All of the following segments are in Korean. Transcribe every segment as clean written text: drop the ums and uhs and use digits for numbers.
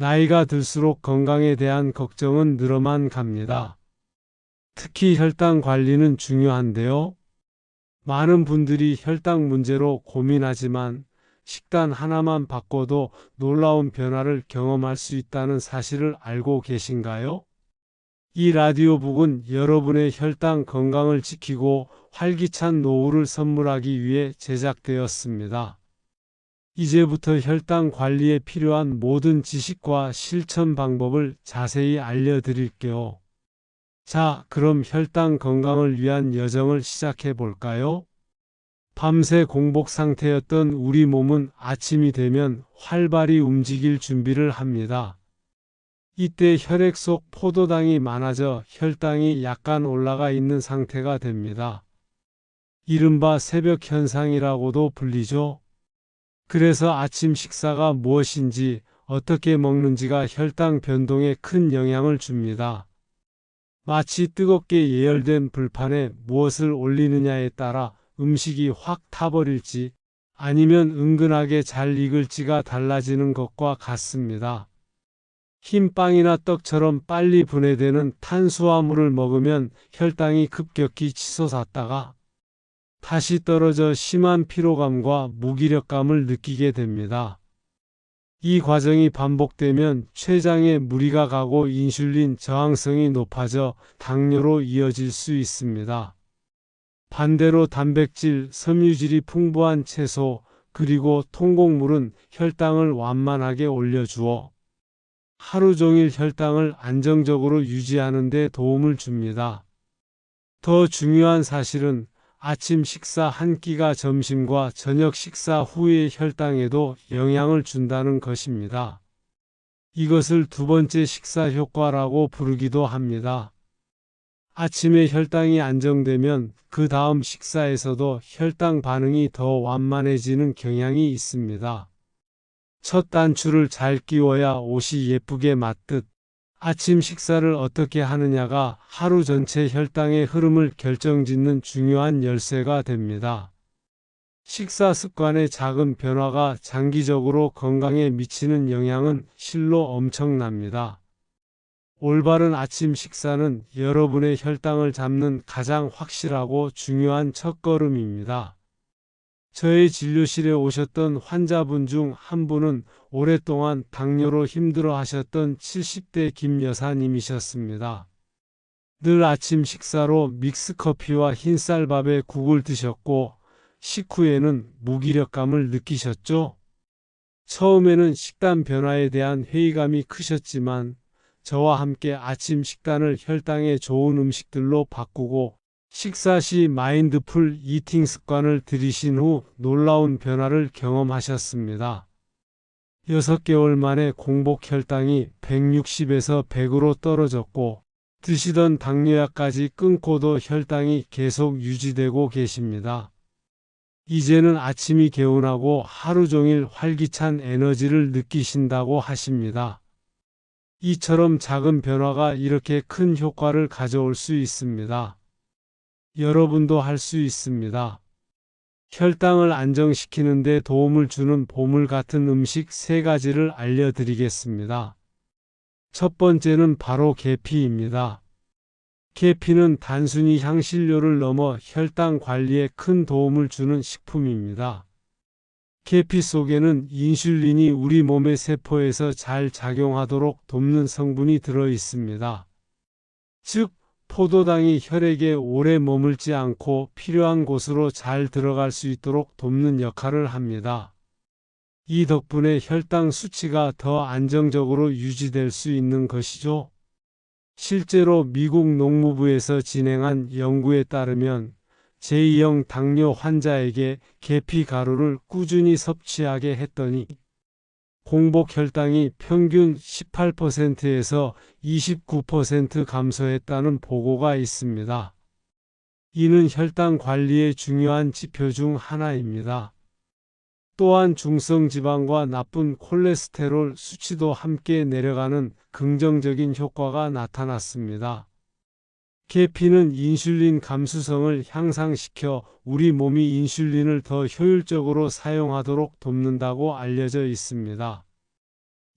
나이가 들수록 건강에 대한 걱정은 늘어만 갑니다. 특히 혈당 관리는 중요한데요. 많은 분들이 혈당 문제로 고민하지만 식단 하나만 바꿔도 놀라운 변화를 경험할 수 있다는 사실을 알고 계신가요? 이 라디오북은 여러분의 혈당 건강을 지키고 활기찬 노후를 선물하기 위해 제작되었습니다. 이제부터 혈당 관리에 필요한 모든 지식과 실천 방법을 자세히 알려드릴게요. 자, 그럼 혈당 건강을 위한 여정을 시작해 볼까요? 밤새 공복 상태였던 우리 몸은 아침이 되면 활발히 움직일 준비를 합니다. 이때 혈액 속 포도당이 많아져 혈당이 약간 올라가 있는 상태가 됩니다. 이른바 새벽 현상이라고도 불리죠. 그래서 아침 식사가 무엇인지 어떻게 먹는지가 혈당 변동에 큰 영향을 줍니다. 마치 뜨겁게 예열된 불판에 무엇을 올리느냐에 따라 음식이 확 타버릴지 아니면 은근하게 잘 익을지가 달라지는 것과 같습니다. 흰 빵이나 떡처럼 빨리 분해되는 탄수화물을 먹으면 혈당이 급격히 치솟았다가 다시 떨어져 심한 피로감과 무기력감을 느끼게 됩니다. 이 과정이 반복되면 췌장에 무리가 가고 인슐린 저항성이 높아져 당뇨로 이어질 수 있습니다. 반대로 단백질, 섬유질이 풍부한 채소, 그리고 통곡물은 혈당을 완만하게 올려주어 하루 종일 혈당을 안정적으로 유지하는 데 도움을 줍니다. 더 중요한 사실은 아침 식사 한 끼가 점심과 저녁 식사 후의 혈당에도 영향을 준다는 것입니다. 이것을 두 번째 식사 효과라고 부르기도 합니다. 아침에 혈당이 안정되면 그 다음 식사에서도 혈당 반응이 더 완만해지는 경향이 있습니다. 첫 단추를 잘 끼워야 옷이 예쁘게 맞듯 아침 식사를 어떻게 하느냐가 하루 전체 혈당의 흐름을 결정짓는 중요한 열쇠가 됩니다. 식사 습관의 작은 변화가 장기적으로 건강에 미치는 영향은 실로 엄청납니다. 올바른 아침 식사는 여러분의 혈당을 잡는 가장 확실하고 중요한 첫걸음입니다. 저의 진료실에 오셨던 환자분 중 한 분은 오랫동안 당뇨로 힘들어하셨던 70대 김 여사님이셨습니다. 늘 아침 식사로 믹스커피와 흰쌀밥에 국을 드셨고 식후에는 무기력감을 느끼셨죠? 처음에는 식단 변화에 대한 회의감이 크셨지만 저와 함께 아침 식단을 혈당에 좋은 음식들로 바꾸고 식사 시 마인드풀 이팅 습관을 들이신 후 놀라운 변화를 경험하셨습니다. 6개월 만에 공복 혈당이 160에서 100으로 떨어졌고 드시던 당뇨약까지 끊고도 혈당이 계속 유지되고 계십니다. 이제는 아침이 개운하고 하루 종일 활기찬 에너지를 느끼신다고 하십니다. 이처럼 작은 변화가 이렇게 큰 효과를 가져올 수 있습니다. 여러분도 할 수 있습니다. 혈당을 안정시키는 데 도움을 주는 보물 같은 음식 3가지를 알려드리겠습니다. 첫 번째는 바로 계피입니다. 계피는 단순히 향신료를 넘어 혈당 관리에 큰 도움을 주는 식품입니다. 계피 속에는 인슐린이 우리 몸의 세포에서 잘 작용하도록 돕는 성분이 들어 있습니다. 즉, 포도당이 혈액에 오래 머물지 않고 필요한 곳으로 잘 들어갈 수 있도록 돕는 역할을 합니다. 이 덕분에 혈당 수치가 더 안정적으로 유지될 수 있는 것이죠. 실제로 미국 농무부에서 진행한 연구에 따르면 제2형 당뇨 환자에게 계피 가루를 꾸준히 섭취하게 했더니 공복 혈당이 평균 18%에서 29% 감소했다는 보고가 있습니다. 이는 혈당 관리의 중요한 지표 중 하나입니다. 또한 중성지방과 나쁜 콜레스테롤 수치도 함께 내려가는 긍정적인 효과가 나타났습니다. 계피는 인슐린 감수성을 향상시켜 우리 몸이 인슐린을 더 효율적으로 사용하도록 돕는다고 알려져 있습니다.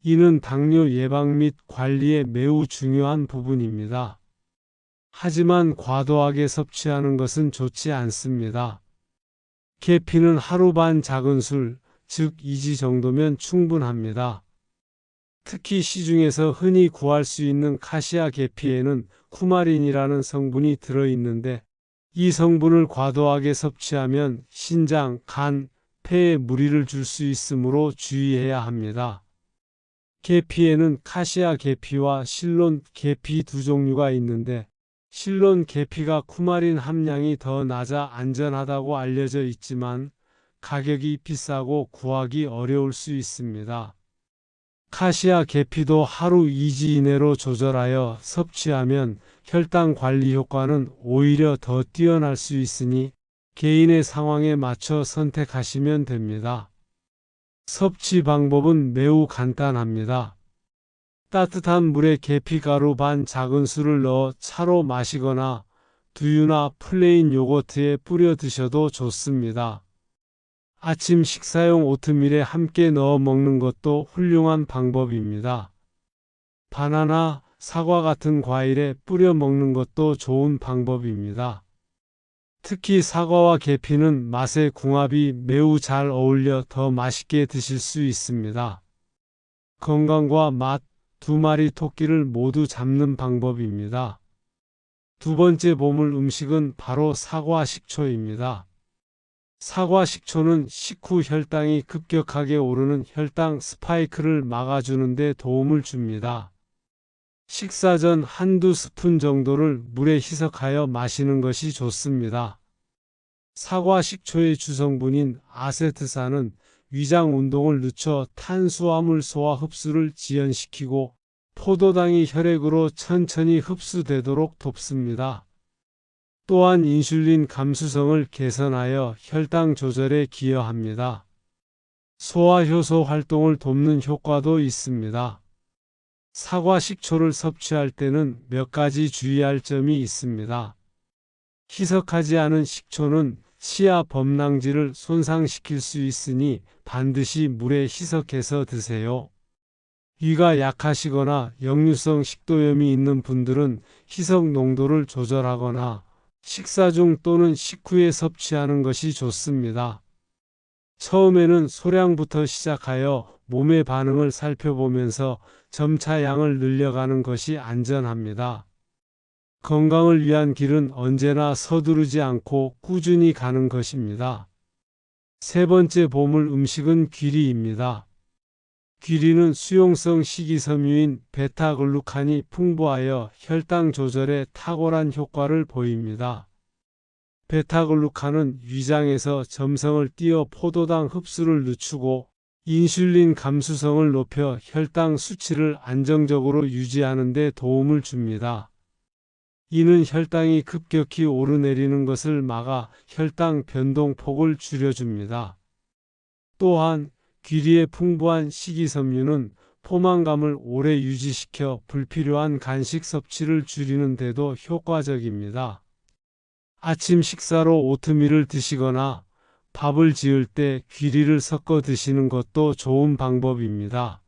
이는 당뇨 예방 및 관리에 매우 중요한 부분입니다. 하지만 과도하게 섭취하는 것은 좋지 않습니다. 계피는 하루 반 작은 술, 즉 2지 정도면 충분합니다. 특히 시중에서 흔히 구할 수 있는 카시아 계피에는 쿠마린이라는 성분이 들어있는데 이 성분을 과도하게 섭취하면 신장, 간, 폐에 무리를 줄 수 있으므로 주의해야 합니다. 계피에는 카시아 계피와 실론 계피 두 종류가 있는데 실론 계피가 쿠마린 함량이 더 낮아 안전하다고 알려져 있지만 가격이 비싸고 구하기 어려울 수 있습니다. 카시아 계피도 하루 2지 이내로 조절하여 섭취하면 혈당 관리 효과는 오히려 더 뛰어날 수 있으니 개인의 상황에 맞춰 선택하시면 됩니다. 섭취 방법은 매우 간단합니다. 따뜻한 물에 계피가루 반 작은술을 넣어 차로 마시거나 두유나 플레인 요거트에 뿌려 드셔도 좋습니다. 아침 식사용 오트밀에 함께 넣어 먹는 것도 훌륭한 방법입니다. 바나나, 사과 같은 과일에 뿌려 먹는 것도 좋은 방법입니다. 특히 사과와 계피는 맛의 궁합이 매우 잘 어울려 더 맛있게 드실 수 있습니다. 건강과 맛, 두 마리 토끼를 모두 잡는 방법입니다. 두 번째 보물 음식은 바로 사과 식초입니다. 사과 식초는 식후 혈당이 급격하게 오르는 혈당 스파이크를 막아주는 데 도움을 줍니다. 식사 전 한두 스푼 정도를 물에 희석하여 마시는 것이 좋습니다. 사과 식초의 주성분인 아세트산은 위장 운동을 늦춰 탄수화물 소화 흡수를 지연시키고 포도당이 혈액으로 천천히 흡수되도록 돕습니다. 또한 인슐린 감수성을 개선하여 혈당 조절에 기여합니다. 소화효소 활동을 돕는 효과도 있습니다. 사과 식초를 섭취할 때는 몇 가지 주의할 점이 있습니다. 희석하지 않은 식초는 치아 범랑질을 손상시킬 수 있으니 반드시 물에 희석해서 드세요. 위가 약하시거나 역류성 식도염이 있는 분들은 희석 농도를 조절하거나 식사 중 또는 식후에 섭취하는 것이 좋습니다. 처음에는 소량부터 시작하여 몸의 반응을 살펴보면서 점차 양을 늘려가는 것이 안전합니다. 건강을 위한 길은 언제나 서두르지 않고 꾸준히 가는 것입니다. 세 번째 보물 음식은 귀리입니다. 귀리는 수용성 식이섬유인 베타글루칸이 풍부하여 혈당 조절에 탁월한 효과를 보입니다. 베타글루칸은 위장에서 점성을 띄어 포도당 흡수를 늦추고 인슐린 감수성을 높여 혈당 수치를 안정적으로 유지하는 데 도움을 줍니다. 이는 혈당이 급격히 오르내리는 것을 막아 혈당 변동폭을 줄여줍니다. 또한 귀리의 풍부한 식이섬유는 포만감을 오래 유지시켜 불필요한 간식 섭취를 줄이는 데도 효과적입니다. 아침 식사로 오트밀을 드시거나 밥을 지을 때 귀리를 섞어 드시는 것도 좋은 방법입니다.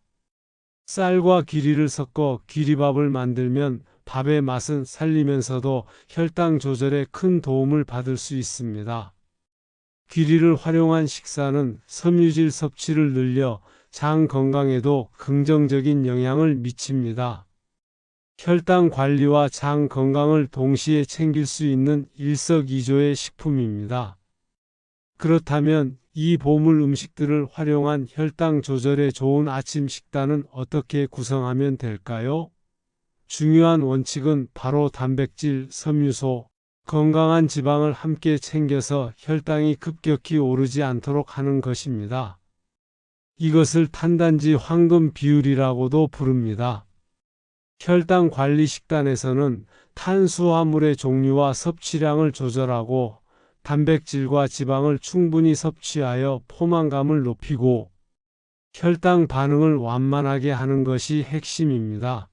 쌀과 귀리를 섞어 귀리밥을 만들면 밥의 맛은 살리면서도 혈당 조절에 큰 도움을 받을 수 있습니다. 귀리를 활용한 식사는 섬유질 섭취를 늘려 장 건강에도 긍정적인 영향을 미칩니다. 혈당 관리와 장 건강을 동시에 챙길 수 있는 일석이조의 식품입니다. 그렇다면 이 보물 음식들을 활용한 혈당 조절에 좋은 아침 식단은 어떻게 구성하면 될까요? 중요한 원칙은 바로 단백질, 섬유소, 건강한 지방을 함께 챙겨서 혈당이 급격히 오르지 않도록 하는 것입니다. 이것을 탄단지 황금 비율이라고도 부릅니다. 혈당 관리 식단에서는 탄수화물의 종류와 섭취량을 조절하고 단백질과 지방을 충분히 섭취하여 포만감을 높이고 혈당 반응을 완만하게 하는 것이 핵심입니다.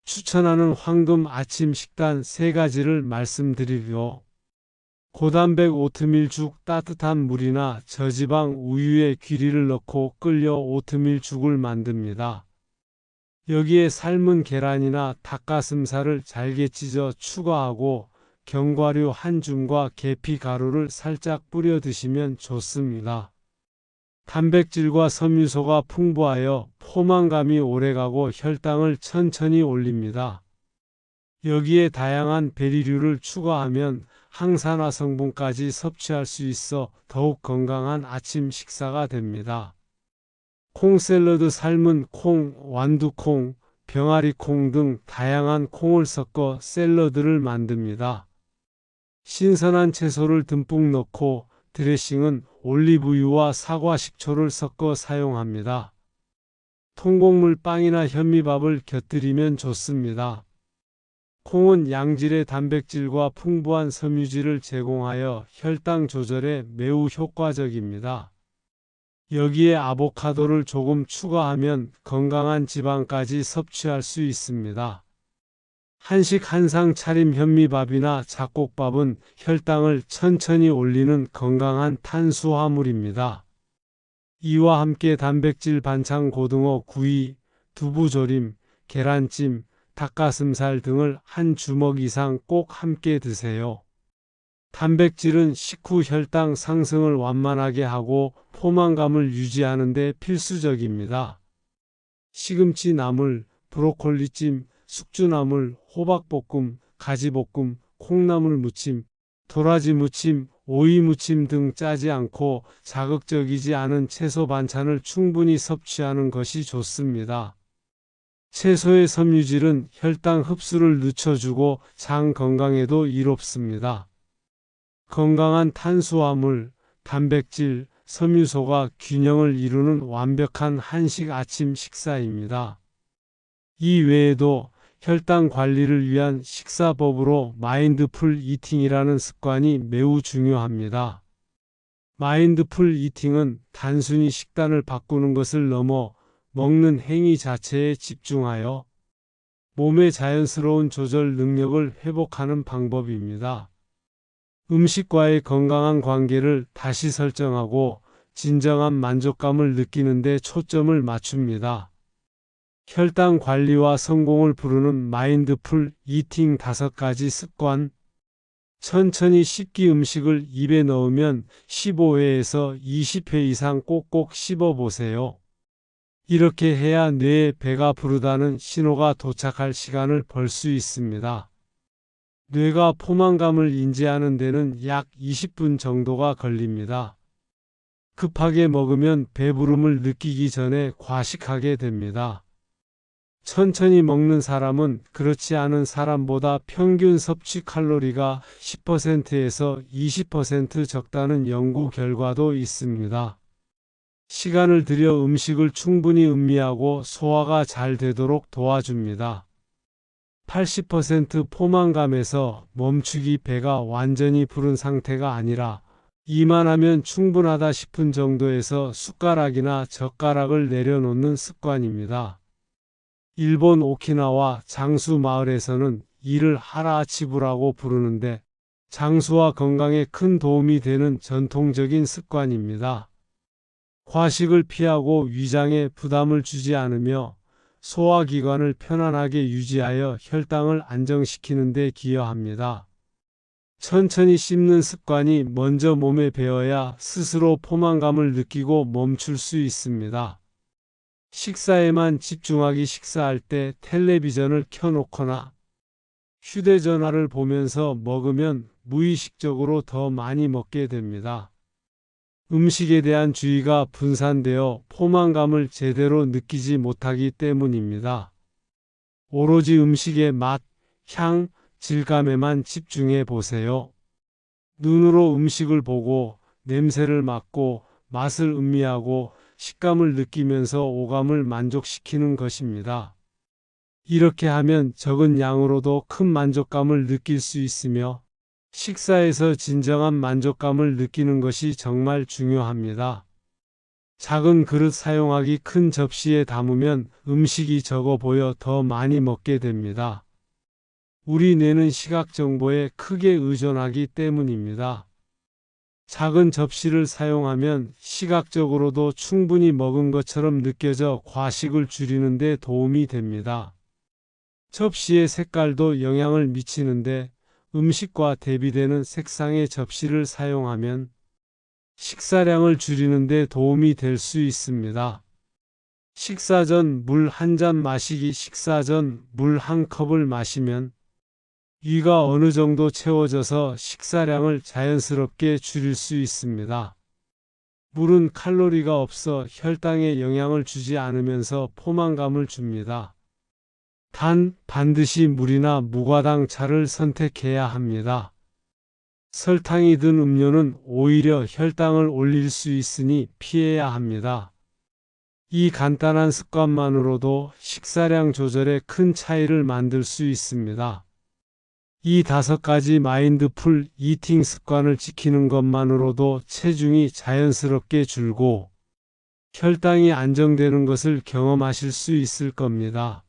추천하는 황금 아침 식단 3가지를 말씀드리려 고단백 오트밀죽 따뜻한 물이나 저지방 우유에 귀리를 넣고 끓여 오트밀죽을 만듭니다. 여기에 삶은 계란이나 닭가슴살을 잘게 찢어 추가하고 견과류 한 줌과 계피 가루를 살짝 뿌려 드시면 좋습니다. 단백질과 섬유소가 풍부하여 포만감이 오래가고 혈당을 천천히 올립니다. 여기에 다양한 베리류를 추가하면 항산화 성분까지 섭취할 수 있어 더욱 건강한 아침 식사가 됩니다. 콩 샐러드 삶은 콩, 완두콩, 병아리콩 등 다양한 콩을 섞어 샐러드를 만듭니다. 신선한 채소를 듬뿍 넣고 드레싱은 올리브유와 사과 식초를 섞어 사용합니다. 통곡물 빵이나 현미밥을 곁들이면 좋습니다. 콩은 양질의 단백질과 풍부한 섬유질을 제공하여 혈당 조절에 매우 효과적입니다. 여기에 아보카도를 조금 추가하면 건강한 지방까지 섭취할 수 있습니다. 한식 한상 차림 현미밥이나 잡곡밥은 혈당을 천천히 올리는 건강한 탄수화물입니다. 이와 함께 단백질 반찬 고등어 구이, 두부조림, 계란찜, 닭가슴살 등을 한 주먹 이상 꼭 함께 드세요. 단백질은 식후 혈당 상승을 완만하게 하고 포만감을 유지하는 데 필수적입니다. 시금치 나물, 브로콜리찜, 숙주나물, 호박볶음, 가지볶음, 콩나물 무침, 도라지 무침, 오이 무침 등 짜지 않고 자극적이지 않은 채소 반찬을 충분히 섭취하는 것이 좋습니다. 채소의 섬유질은 혈당 흡수를 늦춰주고 장 건강에도 이롭습니다. 건강한 탄수화물, 단백질, 섬유소가 균형을 이루는 완벽한 한식 아침 식사입니다. 이 외에도 혈당 관리를 위한 식사법으로 마인드풀 이팅이라는 습관이 매우 중요합니다. 마인드풀 이팅은 단순히 식단을 바꾸는 것을 넘어 먹는 행위 자체에 집중하여 몸의 자연스러운 조절 능력을 회복하는 방법입니다. 음식과의 건강한 관계를 다시 설정하고 진정한 만족감을 느끼는 데 초점을 맞춥니다. 혈당 관리와 성공을 부르는 마인드풀 이팅 5가지 습관. 천천히 씹기 음식을 입에 넣으면 15회에서 20회 이상 꼭꼭 씹어보세요. 이렇게 해야 뇌에 배가 부르다는 신호가 도착할 시간을 벌 수 있습니다. 뇌가 포만감을 인지하는 데는 약 20분 정도가 걸립니다. 급하게 먹으면 배부름을 느끼기 전에 과식하게 됩니다. 천천히 먹는 사람은 그렇지 않은 사람보다 평균 섭취 칼로리가 10%에서 20% 적다는 연구 결과도 있습니다. 시간을 들여 음식을 충분히 음미하고 소화가 잘 되도록 도와줍니다. 80% 포만감에서 멈추기 배가 완전히 부른 상태가 아니라 이만하면 충분하다 싶은 정도에서 숟가락이나 젓가락을 내려놓는 습관입니다. 일본 오키나와 장수 마을에서는 이를 하라치부라고 부르는데 장수와 건강에 큰 도움이 되는 전통적인 습관입니다. 과식을 피하고 위장에 부담을 주지 않으며 소화기관을 편안하게 유지하여 혈당을 안정시키는 데 기여합니다. 천천히 씹는 습관이 먼저 몸에 배어야 스스로 포만감을 느끼고 멈출 수 있습니다. 식사에만 집중하기 식사할 때 텔레비전을 켜놓거나 휴대전화를 보면서 먹으면 무의식적으로 더 많이 먹게 됩니다. 음식에 대한 주의가 분산되어 포만감을 제대로 느끼지 못하기 때문입니다. 오로지 음식의 맛, 향, 질감에만 집중해 보세요. 눈으로 음식을 보고 냄새를 맡고 맛을 음미하고 식감을 느끼면서 오감을 만족시키는 것입니다. 이렇게 하면 적은 양으로도 큰 만족감을 느낄 수 있으며 식사에서 진정한 만족감을 느끼는 것이 정말 중요합니다. 작은 그릇 사용하기 큰 접시에 담으면 음식이 적어 보여 더 많이 먹게 됩니다. 우리 뇌는 시각 정보에 크게 의존하기 때문입니다. 작은 접시를 사용하면 시각적으로도 충분히 먹은 것처럼 느껴져 과식을 줄이는 데 도움이 됩니다. 접시의 색깔도 영향을 미치는데 음식과 대비되는 색상의 접시를 사용하면 식사량을 줄이는 데 도움이 될 수 있습니다. 식사 전 물 한 잔 마시기. 식사 전 물 한 컵을 마시면 위가 어느 정도 채워져서 식사량을 자연스럽게 줄일 수 있습니다. 물은 칼로리가 없어 혈당에 영향을 주지 않으면서 포만감을 줍니다. 단, 반드시 물이나 무과당 차를 선택해야 합니다. 설탕이 든 음료는 오히려 혈당을 올릴 수 있으니 피해야 합니다. 이 간단한 습관만으로도 식사량 조절에 큰 차이를 만들 수 있습니다. 이 5가지 마인드풀 이팅 습관을 지키는 것만으로도 체중이 자연스럽게 줄고 혈당이 안정되는 것을 경험하실 수 있을 겁니다.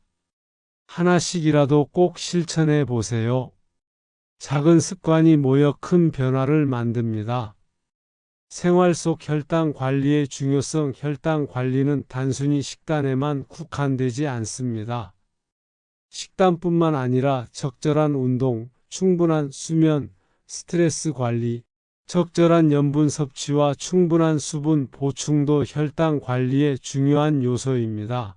하나씩이라도 꼭 실천해 보세요. 작은 습관이 모여 큰 변화를 만듭니다. 생활 속 혈당 관리의 중요성. 혈당 관리는 단순히 식단에만 국한되지 않습니다. 식단뿐만 아니라 적절한 운동, 충분한 수면, 스트레스 관리, 적절한 염분 섭취와 충분한 수분 보충도 혈당 관리의 중요한 요소입니다.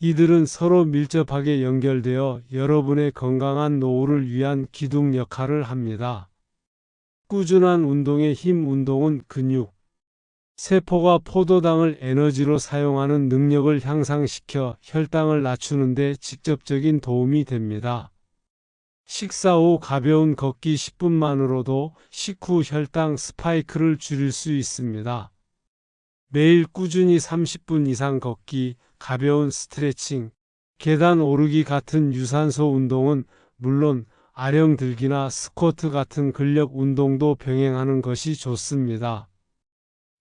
이들은 서로 밀접하게 연결되어 여러분의 건강한 노후를 위한 기둥 역할을 합니다. 꾸준한 운동의 힘. 운동은 근육, 세포가 포도당을 에너지로 사용하는 능력을 향상시켜 혈당을 낮추는 데 직접적인 도움이 됩니다. 식사 후 가벼운 걷기 10분만으로도 식후 혈당 스파이크를 줄일 수 있습니다. 매일 꾸준히 30분 이상 걷기, 가벼운 스트레칭, 계단 오르기 같은 유산소 운동은 물론 아령 들기나 스쿼트 같은 근력 운동도 병행하는 것이 좋습니다.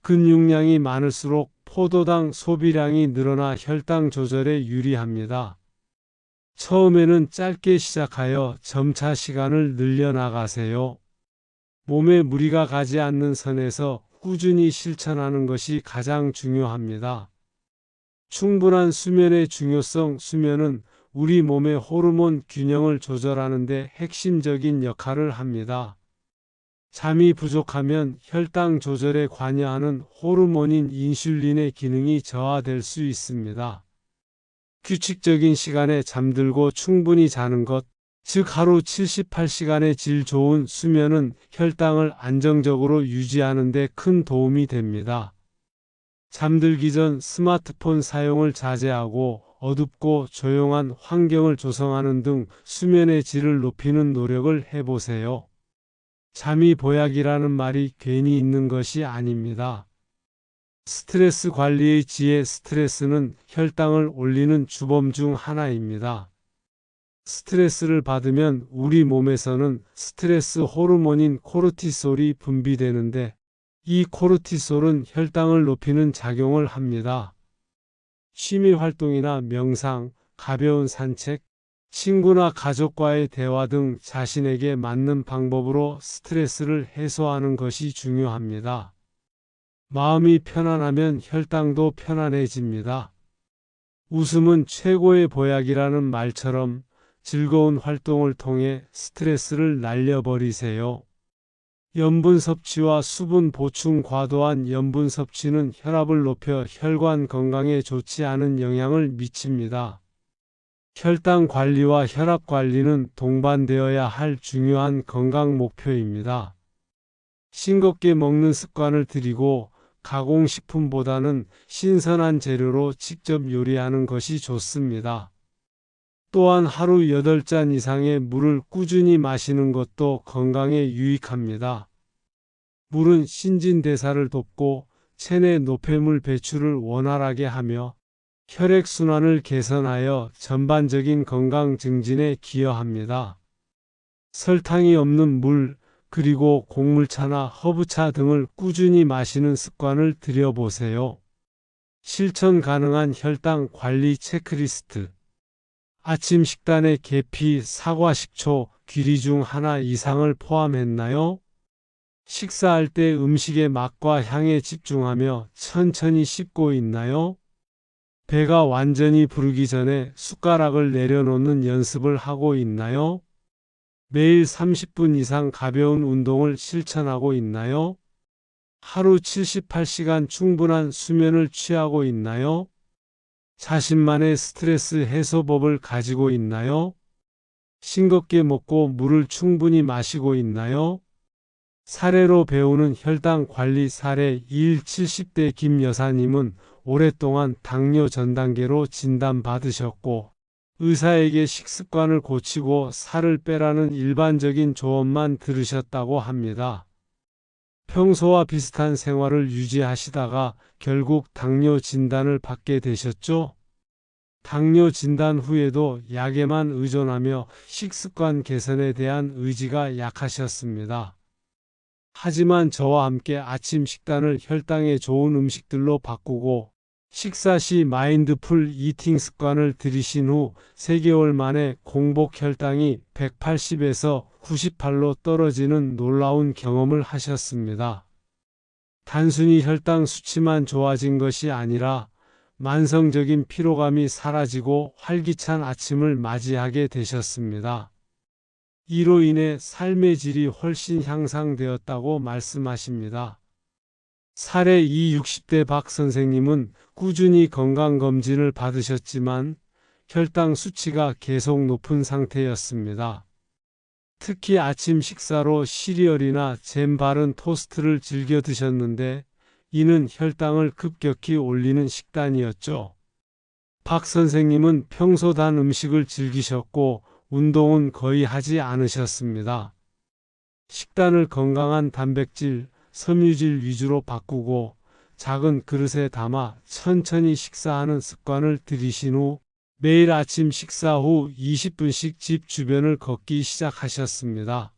근육량이 많을수록 포도당 소비량이 늘어나 혈당 조절에 유리합니다. 처음에는 짧게 시작하여 점차 시간을 늘려나가세요. 몸에 무리가 가지 않는 선에서 꾸준히 실천하는 것이 가장 중요합니다. 충분한 수면의 중요성. 수면은 우리 몸의 호르몬 균형을 조절하는 데 핵심적인 역할을 합니다. 잠이 부족하면 혈당 조절에 관여하는 호르몬인 인슐린의 기능이 저하될 수 있습니다. 규칙적인 시간에 잠들고 충분히 자는 것, 즉 하루 78시간의 질 좋은 수면은 혈당을 안정적으로 유지하는 데 큰 도움이 됩니다. 잠들기 전 스마트폰 사용을 자제하고 어둡고 조용한 환경을 조성하는 등 수면의 질을 높이는 노력을 해보세요. 잠이 보약이라는 말이 괜히 있는 것이 아닙니다. 스트레스 관리의 지혜. 스트레스는 혈당을 올리는 주범 중 하나입니다. 스트레스를 받으면 우리 몸에서는 스트레스 호르몬인 코르티솔이 분비되는데 이 코르티솔은 혈당을 높이는 작용을 합니다. 취미 활동이나 명상, 가벼운 산책, 친구나 가족과의 대화 등 자신에게 맞는 방법으로 스트레스를 해소하는 것이 중요합니다. 마음이 편안하면 혈당도 편안해집니다. 웃음은 최고의 보약이라는 말처럼 즐거운 활동을 통해 스트레스를 날려버리세요. 염분 섭취와 수분 보충. 과도한 염분 섭취는 혈압을 높여 혈관 건강에 좋지 않은 영향을 미칩니다. 혈당 관리와 혈압 관리는 동반되어야 할 중요한 건강 목표입니다. 싱겁게 먹는 습관을 들이고 가공식품보다는 신선한 재료로 직접 요리하는 것이 좋습니다. 또한 하루 8잔 이상의 물을 꾸준히 마시는 것도 건강에 유익합니다. 물은 신진대사를 돕고 체내 노폐물 배출을 원활하게 하며 혈액순환을 개선하여 전반적인 건강 증진에 기여합니다. 설탕이 없는 물, 그리고 곡물차나 허브차 등을 꾸준히 마시는 습관을 들여보세요. 실천 가능한 혈당 관리 체크리스트. 아침 식단에 계피, 사과, 식초, 귀리 중 하나 이상을 포함했나요? 식사할 때 음식의 맛과 향에 집중하며 천천히 씹고 있나요? 배가 완전히 부르기 전에 숟가락을 내려놓는 연습을 하고 있나요? 매일 30분 이상 가벼운 운동을 실천하고 있나요? 하루 78시간 충분한 수면을 취하고 있나요? 자신만의 스트레스 해소법을 가지고 있나요? 싱겁게 먹고 물을 충분히 마시고 있나요? 사례로 배우는 혈당 관리 사례 1 70대 김 여사님은 오랫동안 당뇨 전 단계로 진단받으셨고 의사에게 식습관을 고치고 살을 빼라는 일반적인 조언만 들으셨다고 합니다. 평소와 비슷한 생활을 유지하시다가 결국 당뇨 진단을 받게 되셨죠? 당뇨 진단 후에도 약에만 의존하며 식습관 개선에 대한 의지가 약하셨습니다. 하지만 저와 함께 아침 식단을 혈당에 좋은 음식들로 바꾸고 식사 시 마인드풀 이팅 습관을 들이신 후 3개월 만에 공복 혈당이 180에서 98로 떨어지는 놀라운 경험을 하셨습니다. 단순히 혈당 수치만 좋아진 것이 아니라 만성적인 피로감이 사라지고 활기찬 아침을 맞이하게 되셨습니다. 이로 인해 삶의 질이 훨씬 향상되었다고 말씀하십니다. 사례 2 60대 박 선생님은 꾸준히 건강검진을 받으셨지만 혈당 수치가 계속 높은 상태였습니다. 특히 아침 식사로 시리얼이나 잼 바른 토스트를 즐겨 드셨는데 이는 혈당을 급격히 올리는 식단이었죠. 박 선생님은 평소 단 음식을 즐기셨고 운동은 거의 하지 않으셨습니다. 식단을 건강한 단백질, 섬유질 위주로 바꾸고 작은 그릇에 담아 천천히 식사하는 습관을 들이신 후 매일 아침 식사 후 20분씩 집 주변을 걷기 시작하셨습니다.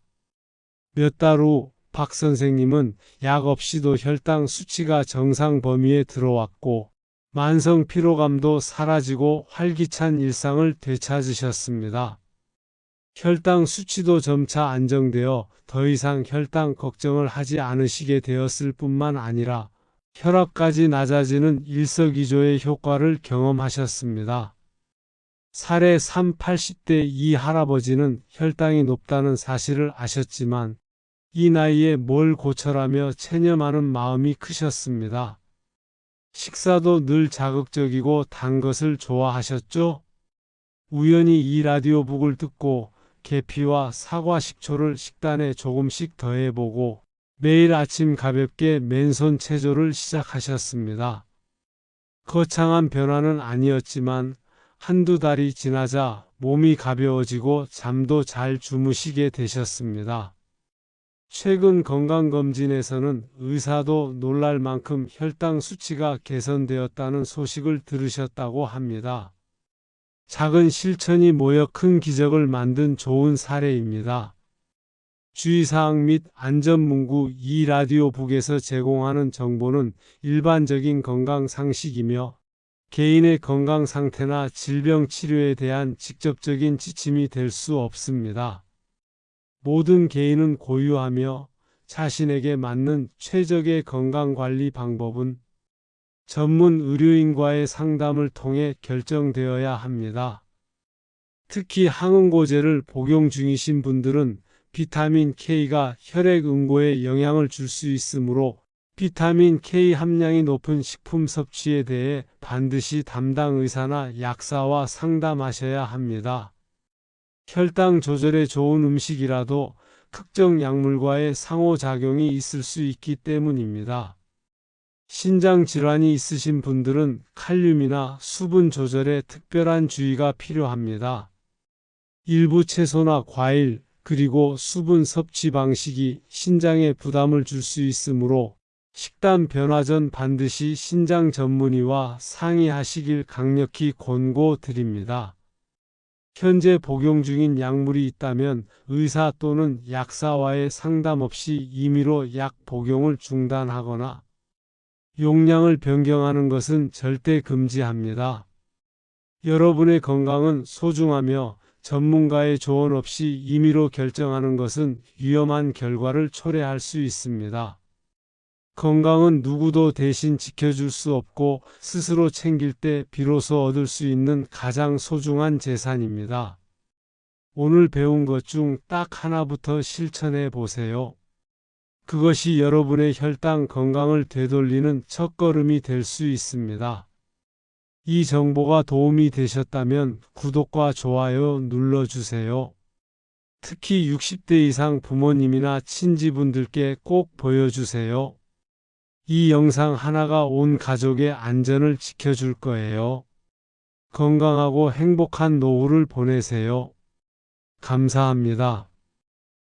몇 달 후 박 선생님은 약 없이도 혈당 수치가 정상 범위에 들어왔고 만성 피로감도 사라지고 활기찬 일상을 되찾으셨습니다. 혈당 수치도 점차 안정되어 더 이상 혈당 걱정을 하지 않으시게 되었을 뿐만 아니라 혈압까지 낮아지는 일석이조의 효과를 경험하셨습니다. 사례 3 80대 이 할아버지는 혈당이 높다는 사실을 아셨지만 이 나이에 뭘 고쳐라며 체념하는 마음이 크셨습니다. 식사도 늘 자극적이고 단 것을 좋아하셨죠? 우연히 이 라디오북을 듣고 계피와 사과 식초를 식단에 조금씩 더해보고 매일 아침 가볍게 맨손 체조를 시작하셨습니다. 거창한 변화는 아니었지만 한두 달이 지나자 몸이 가벼워지고 잠도 잘 주무시게 되셨습니다. 최근 건강검진에서는 의사도 놀랄 만큼 혈당 수치가 개선되었다는 소식을 들으셨다고 합니다. 작은 실천이 모여 큰 기적을 만든 좋은 사례입니다. 주의사항 및 안전문구 이 라디오북에서 제공하는 정보는 일반적인 건강 상식이며 개인의 건강 상태나 질병 치료에 대한 직접적인 지침이 될 수 없습니다. 모든 개인은 고유하며 자신에게 맞는 최적의 건강관리 방법은 전문 의료인과의 상담을 통해 결정되어야 합니다. 특히 항응고제를 복용 중이신 분들은 비타민 K가 혈액 응고에 영향을 줄 수 있으므로 비타민 K 함량이 높은 식품 섭취에 대해 반드시 담당 의사나 약사와 상담하셔야 합니다. 혈당 조절에 좋은 음식이라도 특정 약물과의 상호작용이 있을 수 있기 때문입니다. 신장 질환이 있으신 분들은 칼륨이나 수분 조절에 특별한 주의가 필요합니다. 일부 채소나 과일, 그리고 수분 섭취 방식이 신장에 부담을 줄 수 있으므로 식단 변화 전 반드시 신장 전문의와 상의하시길 강력히 권고드립니다. 현재 복용 중인 약물이 있다면 의사 또는 약사와의 상담 없이 임의로 약 복용을 중단하거나 용량을 변경하는 것은 절대 금지합니다. 여러분의 건강은 소중하며 전문가의 조언 없이 임의로 결정하는 것은 위험한 결과를 초래할 수 있습니다. 건강은 누구도 대신 지켜줄 수 없고 스스로 챙길 때 비로소 얻을 수 있는 가장 소중한 재산입니다. 오늘 배운 것 중 딱 하나부터 실천해 보세요. 그것이 여러분의 혈당 건강을 되돌리는 첫걸음이 될 수 있습니다. 이 정보가 도움이 되셨다면 구독과 좋아요 눌러주세요. 특히 60대 이상 부모님이나 친지분들께 꼭 보여주세요. 이 영상 하나가 온 가족의 안전을 지켜줄 거예요. 건강하고 행복한 노후를 보내세요. 감사합니다.